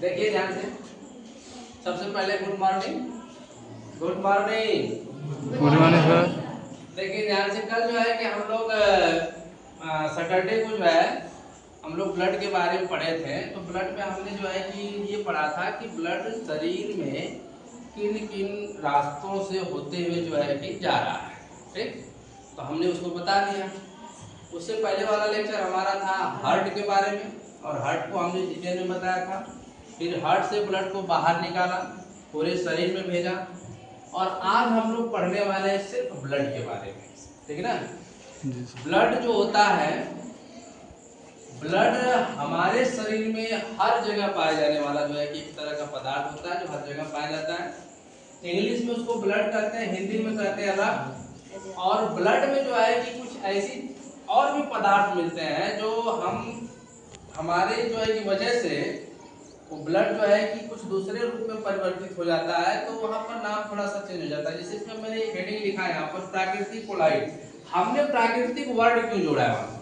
देखिए ध्यान से, सबसे पहले good morning. Good morning. Good morning sir. देखिए ध्यान से, कल जो है कि हम लोग सैटरडे को जो है हम लोग ब्लड के बारे में पढ़े थे। तो ब्लड में हमने जो है कि ये पढ़ा था कि ब्लड शरीर में किन किन रास्तों से होते हुए जो है कि जा रहा है। ठीक, तो हमने उसको बता दिया। उससे पहले वाला लेक्चर हमारा था हार्ट के बारे में, और हार्ट को हमने डिटेल में बताया था। फिर हार्ट से ब्लड को बाहर निकाला, पूरे शरीर में भेजा। और आज हम लोग पढ़ने वाले हैं सिर्फ ब्लड के बारे में, ठीक है ना। ब्लड जो होता है, ब्लड हमारे शरीर में हर जगह पाया जाने वाला जो है कि एक तरह का पदार्थ होता है जो हर जगह पाया जाता है। इंग्लिश में उसको ब्लड कहते हैं, हिंदी में कहते हैं रक्त। और ब्लड में जो है कि कुछ ऐसी और भी पदार्थ मिलते हैं जो हमारे जो है की वजह से वो ब्लड जो है कि कुछ दूसरे रूप में परिवर्तित हो जाता है, तो वहां पर नाम थोड़ा सा चेंज हो जाता है। जैसे इसमें मैंने एक हेडिंग लिखा है यहाँ पर, प्राकृतिक कोलाइड। हमने प्राकृतिक वर्ड क्यों जोड़ा है वहां पर?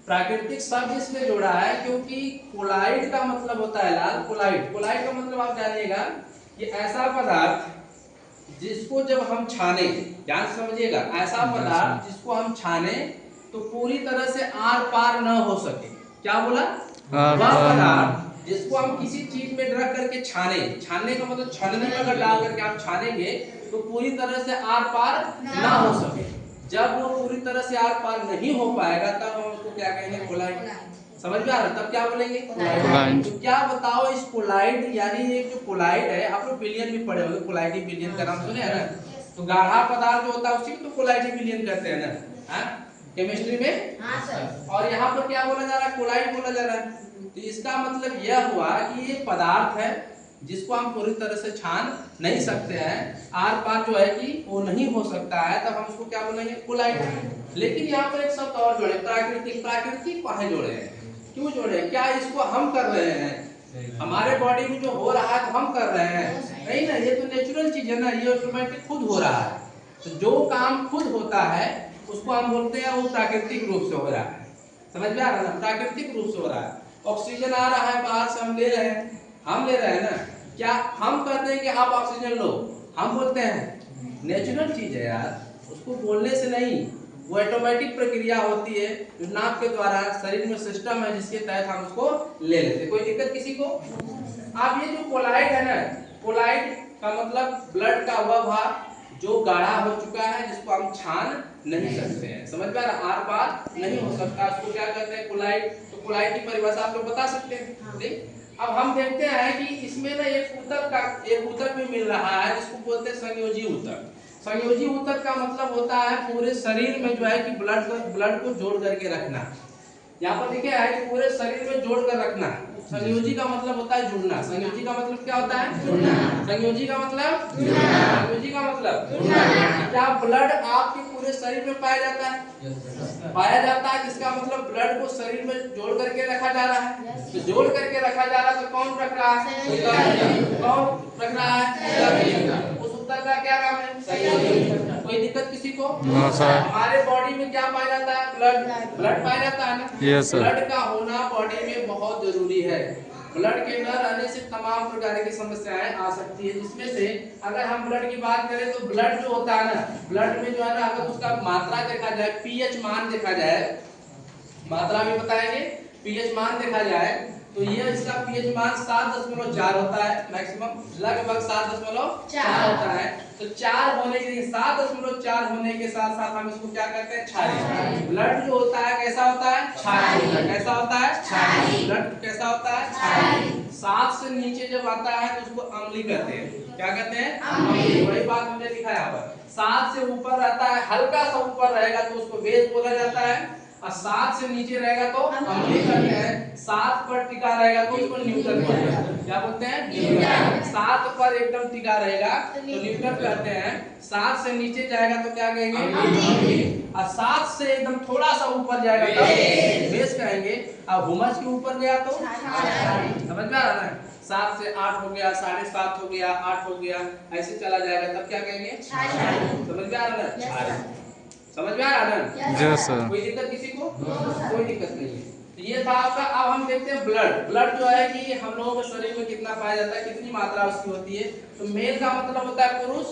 प्राकृतिक शब्द इसमें जोड़ा है क्योंकि कोलाइड का मतलब होता है लाल। कोलाइड, कोलाइड का मतलब आप जानिएगा कि ऐसा पदार्थ जिसको जब हम छाने, ध्यान से समझिएगा, ऐसा पदार्थ जिसको हम छाने तो पूरी तरह से आर पार न हो सके। क्या बोला? वह पदार्थ जिसको हम किसी चीज में रख करके छाने, छानने का मतलब छलनी में अगर डाल करके आप छानेंगे तो पूरी तरह से आर पार ना हो सके। जब वो पूरी तरह से आर पार नहीं हो पाएगा तब हम उसको क्या कहेंगे? कोलाइड। समझ में आ रहा है? तब क्या बोलेंगे? कोलाइड। तो क्या बताओ, इस कोलाइड यानी ये जो कोलाइड है, आप लोग विलियन भी पढ़े होंगे, कोलाइडी विलियन का नाम सुने हैं ना। तो गाढ़ा पदार्थ जो होता है उसी को तो कोलाइडी विलियन कहते हैं ना, केमिस्ट्री में। हाँ सर। और यहाँ पर क्या बोला जा रहा है? कोलाइड बोला जा रहा है। तो इसका मतलब यह हुआ कि ये पदार्थ है जिसको हम पूरी तरह से छान नहीं सकते हैं, आर पार जो है कि वो नहीं हो सकता है, तब हम उसको क्या बोलेंगे? कोलाइड। लेकिन यहाँ पर एक शब्द और जोड़े, प्राकृतिक। प्राकृतिक काहे जोड़े हैं? क्यों जोड़े? क्या इसको हम कर रहे हैं? हमारे बॉडी में जो हो रहा है तो हम कर रहे हैं? नहीं ना, ये तो नेचुरल चीज है ना, ये ऑटोमेटिक खुद हो रहा है। तो जो काम खुद होता है उसको हम बोलते हैं वो प्राकृतिक रूप से हो रहा है। समझ में आ रहा है ना? प्राकृतिक रूप से हो रहा है। ऑक्सीजन आ रहा है बाहर से, हम ले रहे हैं, हम ले रहे हैं ना। क्या हम कहते हैं कि आप ऑक्सीजन लो? हम बोलते हैं? नेचुरल चीज है यार, उसको बोलने से नहीं, वो ऑटोमेटिक प्रक्रिया होती है जो नाक के द्वारा शरीर में सिस्टम है जिसके तहत हम उसको ले लेते। कोई दिक्कत किसी को? अब ये जो कोलाइड है ना, कोलाइड का मतलब ब्लड का वह भाग जो गाढ़ा हो चुका है, जिसको हम छान नहीं सकते हैं। समझ में आ रहा? आर पार नहीं हो सकता, उसको क्या कहते हैं? कोलाइड। तो कोलाइड की परिभाषा आप लोग बता सकते हैं। ठीक, अब हम देखते हैं कि इसमें ना एक ऊतक भी मिल रहा है जिसको बोलते हैं संयोजी ऊतक। संयोजी ऊतक का मतलब होता है पूरे शरीर में जो है कि ब्लड को जोड़ करके रखना। यहाँ पर देखिए है कि पूरे शरीर में जोड़ कर रखना। संयोजी का मतलब होता है जुड़ना। संयोजी का मतलब क्या होता है? जुड़ना। संयोजी का मतलब जुड़ना। संयोजी का मतलब जुड़ना। क्या ब्लड आपके पूरे शरीर में पाया जाता है? पाया जाता है, जिसका मतलब ब्लड को शरीर में जोड़ करके रखा जा रहा है। तो जोड़ करके रखा जा रहा है तो कौन रख रहा है? कौन रख रहा है? उस उत्तर का क्या नाम है? कोई दिक्कत किसी को? हमारे बॉडी में क्या पाया जाता है? ब्लड। ब्लड पाया जाता है ना। ब्लड का होना बॉडी में बहुत जरूरी है। ब्लड के न रहने से तमाम प्रकार की समस्याएं आ सकती है, जिसमें से अगर हम ब्लड की बात करें तो ब्लड जो होता है ना, ब्लड में जो है ना, अगर उसका मात्रा देखा जाए, पीएच मान देखा जाए, मात्रा भी बताएंगे, पीएच मान देखा जाए तो ये इसका पीएच मान 7.4 होता है मैक्सिमम, लगभग 7.4 होता है। तो 4 होने के 7.4 होने के साथ साथ हम इसको क्या कहते हैं? क्षारीय। ब्लड जो होता है कैसा होता है? क्षारीय। कैसा होता है? क्षारीय। ब्लड कैसा होता है? क्षारीय। 7 से नीचे जब आता है तो उसको अम्लीय कहते हैं। क्या कहते हैं? अम्लीय। वही बात हमने लिखा है यहाँ पर। 7 से ऊपर रहता है, हल्का सा ऊपर रहेगा तो उसको बेस बोला जाता है, और 7 से नीचे रहेगा तो अम्लीय कहते हैं। 7 पर टिका रहेगा तो उसको न्यूट्रल कहते हैं। क्या बोलते हैं? न्यूट्रल। 7 पर एकदम टिका रहेगा तो न्यूट्रल कहते हैं। 7 से नीचे जाएगा तो क्या कहेंगे? अम्लीय। और 7 से एकदम थोड़ा सा ऊपर जाएगा तो बेस कहेंगे। अब हुमस के ऊपर गया तो समझ में आ रहा है? 7 से 8 हो गया, 7.5 हो गया, 8 हो गया, ऐसे चला जाएगा तब क्या कहेंगे? समझ में आ रहा है? समझ में आ रहा है ना? कोई दिक्कत किसी को? कोई दिक्कत नहीं है। तो ये था आपका। अब हम देखते हैं ब्लड। ब्लड जो है कि हम लोगों के शरीर में कितना पाया जाता है, कितनी मात्रा उसकी होती है। तो मेल का मतलब होता है पुरुष,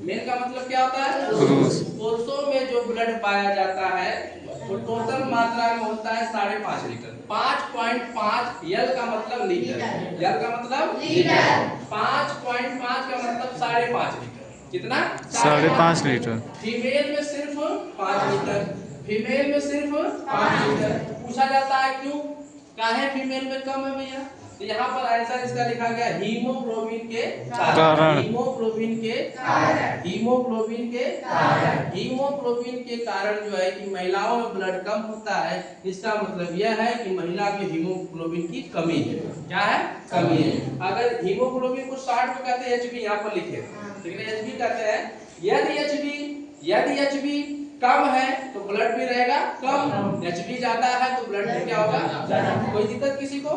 मेल का मतलब क्या होता है पुरुष। पुरुषों में जो ब्लड पाया जाता है वो टोटल मात्रा में होता है 5.5 लीटर। 5.5 यल का मतलब लीटर, यल का मतलब लीटर, 5.5 का मतलब 5.5 लीटर। कितना? 5.5 लीटर। फीमेल में सिर्फ 5 लीटर, फीमेल में सिर्फ 5 लीटर। पूछा जाता है क्यों, काहे फीमेल में कम है भैया? तो यहाँ पर आंसर इसका लिखा गया हीमोग्लोबिन के कारण। हीमोग्लोबिन के कारण, हीमोग्लोबिन के कारण, हीमोग्लोबिन के कारण जो है कि महिलाओं में ब्लड कम होता है। इसका मतलब यह है कि महिला में हीमोग्लोबिन की कमी है। क्या है? कमी है। अगर हीमोग्लोबिन को शॉर्ट में कहते हैं एचबी, यहाँ पर लिखे, लेकिन एचबी कहते हैं। यदि एचबी कम है तो ब्लड भी रहेगा कम, एचबी ज्यादा है तो ब्लड भी क्या होगा? ज्यादा। कोई दिक्कत किसी को?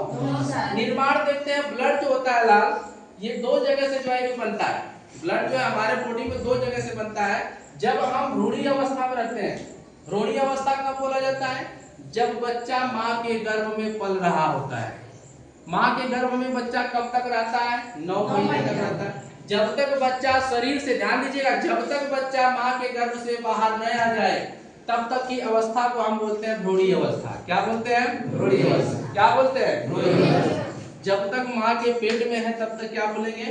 निर्माण देखते हैं। ब्लड जो होता है लाल, ये दो जगह से जो है कि बनता है। ब्लड जो है हमारे बॉडी में दो जगह से बनता है। जब हम भ्रूणी अवस्था में रहते हैं, भ्रूणी अवस्था कब बोला जाता है? जब बच्चा माँ के गर्भ में पल रहा होता है। माँ के गर्भ में बच्चा कब तक रहता है? 9 महीने तक रहता है। जब तक बच्चा शरीर से, ध्यान दीजिएगा, जब तक बच्चा माँ के गर्भ से बाहर न आ जाए तब तक की अवस्था को हम बोलते हैं भ्रूणी अवस्था। क्या बोलते हैं? भ्रूणी अवस्था। क्या बोलते हैं? भ्रूणी अवस्था। जब तक माँ के पेट में है तब तक क्या बोलेंगे?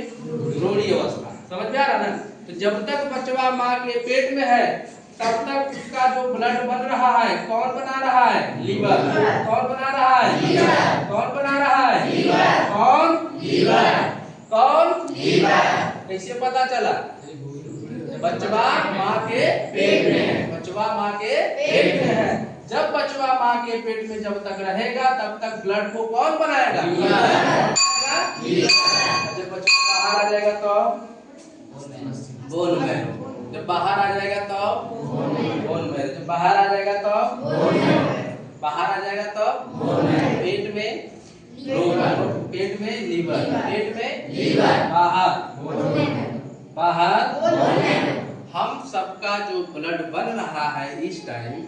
भ्रूणी अवस्था। समझ में आ रहा ना? तो जब तक बच्चा माँ के पेट में है तब तक उसका जो ब्लड बन रहा है, कौन बना रहा है? लीवर। कौन बना रहा है? लीवर। कौन बना रहा है? लीवर। कौन? लीवर। कौन? लीवर। कैसे पता चला? बचवा माँ के पेट में है, बचवा माँ के पेट में है। जब बचवा माँ के पेट में जब तक रहेगा तब तक ब्लड को कौन बनाएगा? जब बचवा बाहर आ जाएगा तो बोन मैरो, जब बाहर आ जाएगा तो बोन मैरो, जब बाहर आ जाएगा तो बाहर आ जाएगा तो पेट में लीवर, पेट में लीवर, पेट में लीवर, बाहर। हम सबका जो ब्लड बन रहा है इस टाइम,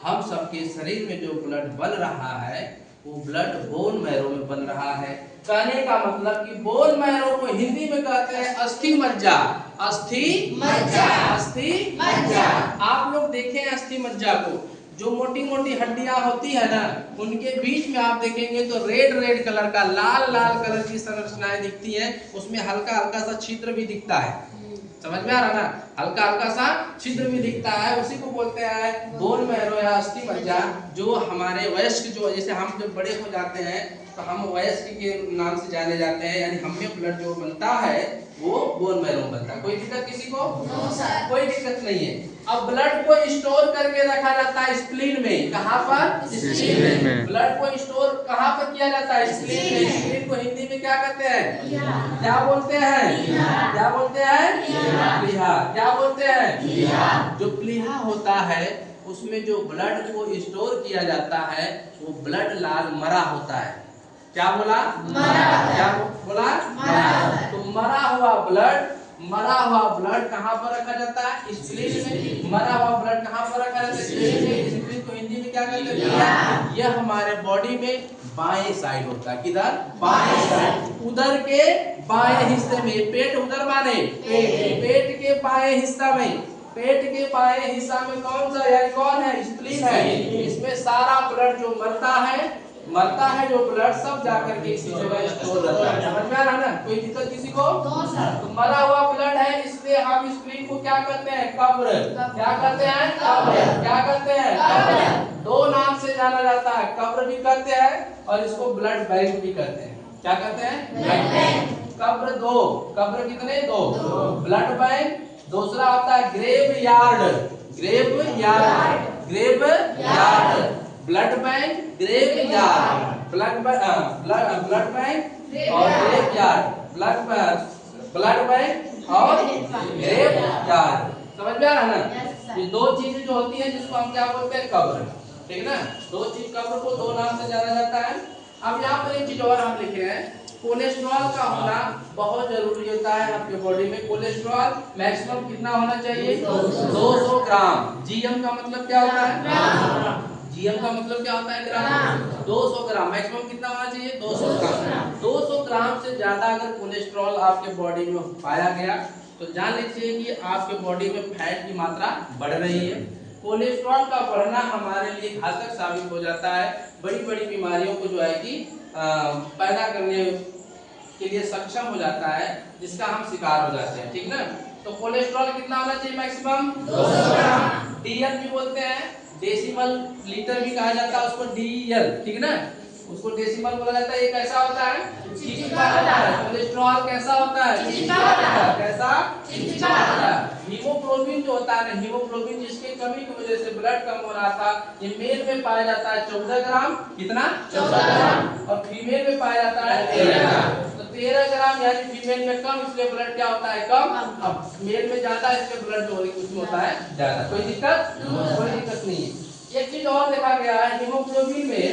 हम सबके शरीर में जो ब्लड बन रहा है वो ब्लड बोन मैरो में बन रहा है। कहने का मतलब कि बोन मैरो को हिंदी में कहते हैं अस्थि मज्जा। अस्थि मज्जा, अस्थि मज्जा। आप लोग देखें अस्थि मज्जा को, जो मोटी मोटी हड्डियां होती है ना, उनके बीच में आप देखेंगे तो रेड रेड कलर का, लाल लाल कलर की संरचनाएं दिखती हैं। उसमें हल्का हल्का सा छिद्र भी दिखता है। समझ में आ रहा ना? हल्का हल्का सा छिद्र भी दिखता है। उसी को बोलते हैं बोन मैरो या अस्थि मज्जा। जो हमारे वयस्क, जो जैसे हम जब बड़े हो जाते हैं तो हम वयस्क के नाम से जाने जाते हैं, यानी हमें ब्लड जो बनता है वो बोन मैरो में बनता है। कोई दिक्कत किसी को? कोई दिक्कत नहीं है। अब ब्लड को स्टोर करके रखा जाता है स्प्लीन में। कहाँ पर? स्प्लीन में। ब्लड को स्टोर कहाँ पर किया जाता है? स्प्लीन में। स्प्लीन को हिंदी में क्या कहते हैं? क्या बोलते हैं? क्या बोलते हैं? प्लीहा। क्या बोलते हैं? जो प्लीहा होता है उसमें जो ब्लड को स्टोर किया जाता है वो ब्लड लाल मरा होता है। क्या बोला? मरा। क्या बोला? मरा। तो मरा हुआ ब्लड कहाँ पर रखा जाता है? स्प्लीन में। मरा हुआ ब्लड कहाँ पर रखा जाता है? स्प्लीन में। स्प्लीन को हिंदी में क्या कहते हैं? यह हमारे बॉडी में बाएं साइड होता है। किधर? बाएं साइड। उधर के बाएं हिस्से में, पेट उधर माने पेट के बाएं हिस्सा में, पेट के बाएं हिस्सा में कौन सा है? कौन है? स्प्लीन है। इसमें सारा ब्लड जो मरता है जो ब्लड सब जाकर के इसी जगह स्टोर रहता है। समझ में आ रहा ना? कोई दिक्कत किसी को? तो मरा हुआ ब्लड है, इसलिए हम स्प्लीन को क्या कहते हैं? कब्र। क्या कहते हैं? कब्र। क्या कहते हैं? कब्र। दो नाम से जाना जाता है, कब्र भी कहते हैं और इसको ब्लड बैंक भी कहते हैं। क्या कहते हैं? Blood bank. कब्र दो, कब्र कितने? दो। ब्लड बैंक दूसरा होता है graveyard. Graveyard, graveyard. Blood bank, graveyard. Blood bank और ग्रेव यार्ड। ब्लड बैंक और ग्रेव यार्ड। समझ में आ रहा है ना? ये दो चीजें जो होती हैं जिसको हम क्या बोलते हैं? कब्र। ठीक ना? दो चीज, कब्र को दो नाम से जाना जाता है। अब यहाँ पर एक चीज और हम लिखे हैं, कोलेस्ट्रॉल का होना बहुत जरूरी होता है आपके बॉडी में। कोलेस्ट्रॉल मैक्सिमम कितना होना चाहिए? 200 ग्राम। जीएम का मतलब क्या होता है? जीएम का मतलब क्या होता है? ग्राम। 200 ग्राम मैक्सिमम कितना होना चाहिए? 200 ग्राम। 200 ग्राम से ज्यादा अगर कोलेस्ट्रॉल आपके बॉडी में पाया गया तो जान लीजिए कि आपके बॉडी में फैट की मात्रा बढ़ रही है। कोलेस्ट्रॉल का बढ़ना हमारे लिए घातक साबित हो जाता है, बड़ी बड़ी बीमारियों को जो है कि पैदा करने के लिए सक्षम हो जाता है, जिसका हम शिकार हो जाते हैं। ठीक ना? तो कोलेस्ट्रॉल कितना होना चाहिए? मैक्सिमम 200 ग्राम। डीएल भी बोलते हैं, डेसिमल लीटर भी कहा जाता है उसको, डीएल। ठीक ना? उसको डेसिमल बोला जाता है। ये कैसा होता है? चिपचिपा होता है। कोलेस्ट्रॉल कैसा होता है? चिपचिपा होता है। कैसा? चिपचिपा होता है। हीमोग्लोबिन जो होता है ना, हीमोग्लोबिन जिसकी कमी की वजह से ब्लड कम हो रहा था, ये मेल में पाया जाता है 14 ग्राम। कितना? 14 ग्राम। और फीमेल में पाया जाता है 13 ग्राम। तो 13 ग्राम यानी फीमेल में कम, इसलिए ब्लड क्या होता है? कम। अब मेल में ज्यादा, इसलिए ब्लड जो उसमें होता है ज्यादा। कोई दिक्कत? कोई दिक्कत नहीं है। एक चीज और देखा गया है हीमोग्लोबिन में,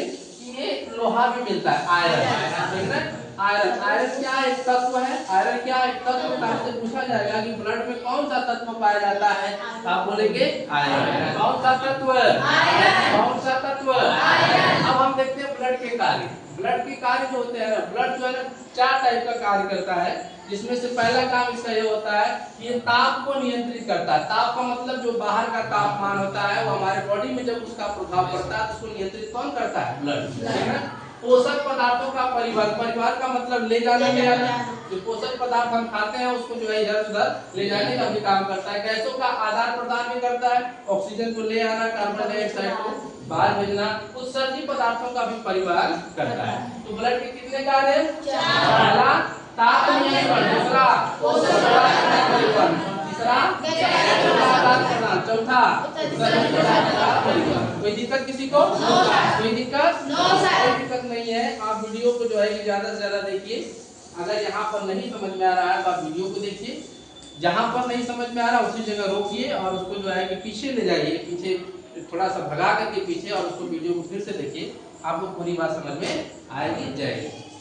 ये लोहा भी मिलता है, आयरन। ठीक है? आयरन, आयरन क्या एक तत्व है? आयरन क्या एक तत्व? तो आपसे पूछा जाएगा कि ब्लड में कौन सा तत्व पाया जाता है? आप बोलेंगे आयरन। कौन सा तत्व? आयरन। कौन सा तत्व? आयरन। अब हम देखते हैं ब्लड के कार्य। ब्लड के कार्य जो होते हैं ना, ब्लड जो है ना 4 टाइप का कार्य करता है, जिसमें से पहला काम इसका ये होता है कि ये ताप को नियंत्रित करता है। ताप का मतलब जो बाहर का तापमान होता है, वो हमारे बॉडी में जब उसका प्रभाव पड़ता है तो उसको नियंत्रित कौन करता है? ब्लड। है ना? पोषक पदार्थों का परिवहन, परिवहन का मतलब ले जाना, ले आना। जो पोषक पदार्थ हम खाते हैं उसको जो है इधर उधर ले जाने का भी काम करता है। गैसों का आदान प्रदान भी करता है, ऑक्सीजन को ले आना, कार्बन डाइऑक्साइड को बाहर भेजना, कुछ सर्दी पदार्थों का भी परिवहन करता है। तो ब्लड के कितने कार्य? 4। ताप नियंत्रण, दूसरा पोषक पदार्थ का परिवहन, तीसरा आदान प्रदान, चौथा परिवहन। कोई दिक्कत किसी को? कोई दिक्कत? कोई दिक्कत नहीं है। आप वीडियो को जो है कि ज्यादा से ज्यादा देखिए। अगर यहाँ पर नहीं समझ में आ रहा है तो आप वीडियो को देखिए, जहाँ पर नहीं समझ में आ रहा उसी जगह रोकिए और उसको जो है कि पीछे ले जाइए, पीछे थोड़ा सा भगा करके पीछे, और उसको वीडियो को फिर से देखिए, आपको पूरी बात समझ में आएगी। जय हिंद।